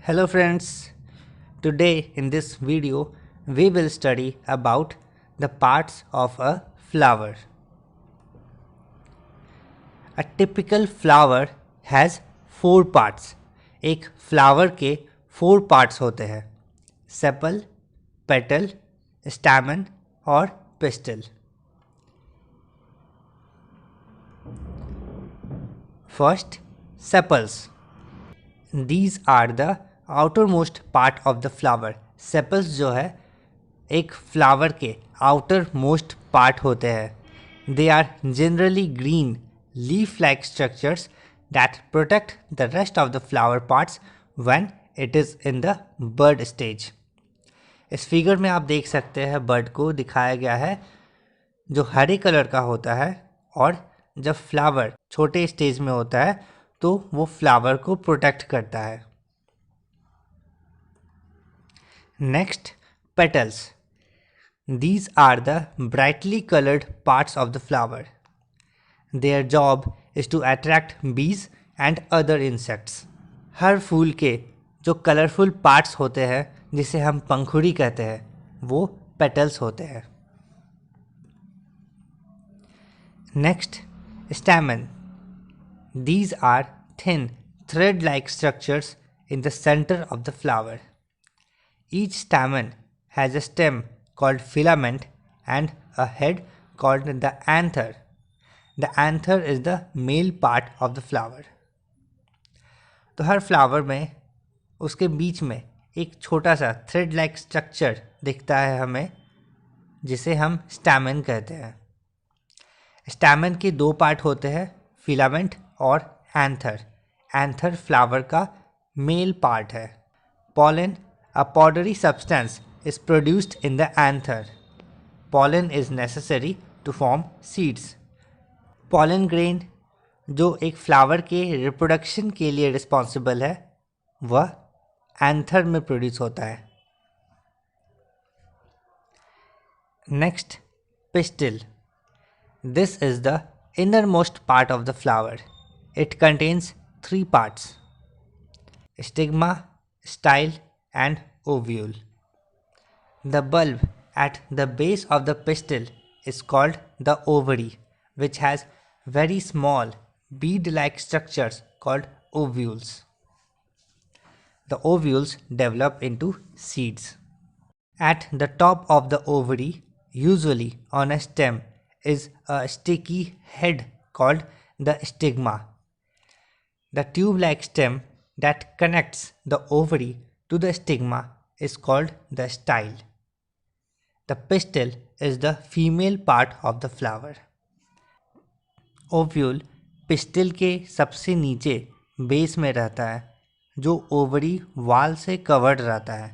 Hello friends, today in this video we will study about the parts of a flower. A typical flower has 4 parts. एक flower के 4 parts होते हैं, sepal, petal, stamen और pistil. First, sepals. These are the outermost part of the flower. Sepals जो है एक flower के outer most part होते हैं. They are generally green leaf-like structures that protect the rest of the flower parts when it is in the bud stage. इस figure में आप देख सकते हैं बर्ड को दिखाया गया है जो हरे कलर का होता है और जब फ्लावर छोटे स्टेज में होता है तो वो फ्लावर को प्रोटेक्ट करता है. Next, petals. These are the brightly colored parts of the flower. Their job is to attract bees and other insects. हर फूल के जो कलरफुल पार्ट्स होते हैं जिसे हम पंखुड़ी कहते हैं वो पेटल्स होते हैं. Next, stamen. These are thin thread-like structures in the center of the flower. Each stamen has a stem called filament and a head called the anther. The anther is the male part of the flower. तो हर flower में उसके बीच में एक छोटा सा thread like structure दिखता है हमें जिसे हम स्टैमेन कहते हैं. स्टैमेन के 2 पार्ट होते हैं, फिलामेंट और एंथर. एंथर फ्लावर का मेल पार्ट है. Pollen, a powdery substance, is produced in the anther. Pollen is necessary to form seeds. Pollen grain जो एक फ्लावर के रिप्रोडक्शन के लिए रिस्पॉन्सिबल है वह एंथर में प्रोड्यूस होता है. Next, pistil. This is the innermost part of the flower. It contains 3 parts: stigma, style and ovule. The bulb at the base of the pistil is called the ovary, which has very small bead-like structures called ovules. The ovules develop into seeds. At the top of the ovary, usually on a stem, is a sticky head called the stigma. The tube-like stem that connects the ovary to the stigma is called the style. The pistil is the female part of the flower. Ovule pistil के सबसे नीचे base में रहता है जो ovary वाल से covered रहता है.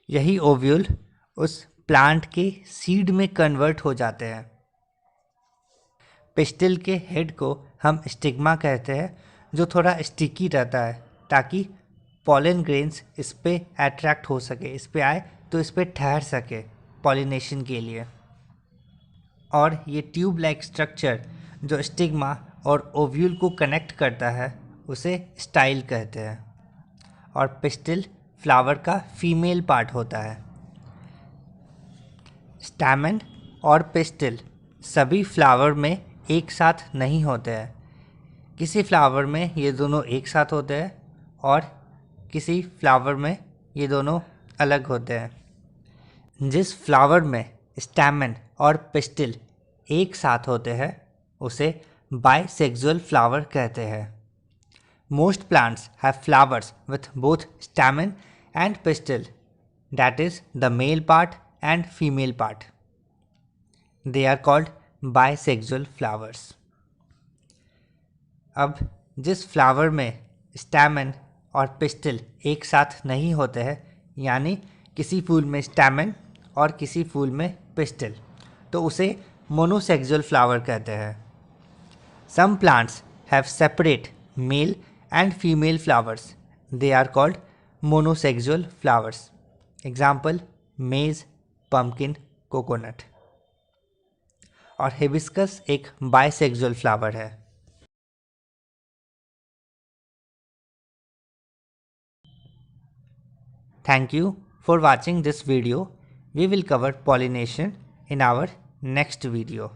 यही ओव्यूल उस प्लांट के सीड में कन्वर्ट हो जाते हैं. पिस्टिल के हेड को हम स्टिग्मा कहते हैं जो थोड़ा स्टिकी रहता है ताकि पॉलन ग्रेन्स इस पे अट्रैक्ट हो सके, इस पे आए तो इस पे ठहर सके पॉलिनेशन के लिए. और ये ट्यूब लाइक स्ट्रक्चर जो स्टिग्मा और ओव्यूल को कनेक्ट करता है उसे स्टाइल कहते हैं. और पिस्टिल फ्लावर का फीमेल पार्ट होता है. स्टैमेन और पिस्टिल सभी फ्लावर में एक साथ नहीं होते हैं. किसी फ्लावर में ये दोनों एक साथ होते हैं और किसी फ्लावर में ये दोनों अलग होते हैं. जिस फ्लावर में स्टैमेन और पिस्टिल एक साथ होते हैं उसे बाइसेक्सुअल फ्लावर कहते हैं. Most plants have flowers with both stamen and pistil, that is the male part and female part. They are called bisexual flowers. अब जिस फ्लावर में stamen और pistil एक साथ नहीं होते हैं, यानी किसी फूल में stamen और किसी फूल में pistil, तो उसे monosexual flower कहते हैं. Some plants have separate male and female flowers. They are called monosexual flowers. Example: maize, pumpkin, coconut. और हिबिस्कस एक बाइसेक्सुअल फ्लावर है. Thank you for watching this video. We will cover pollination in our next video.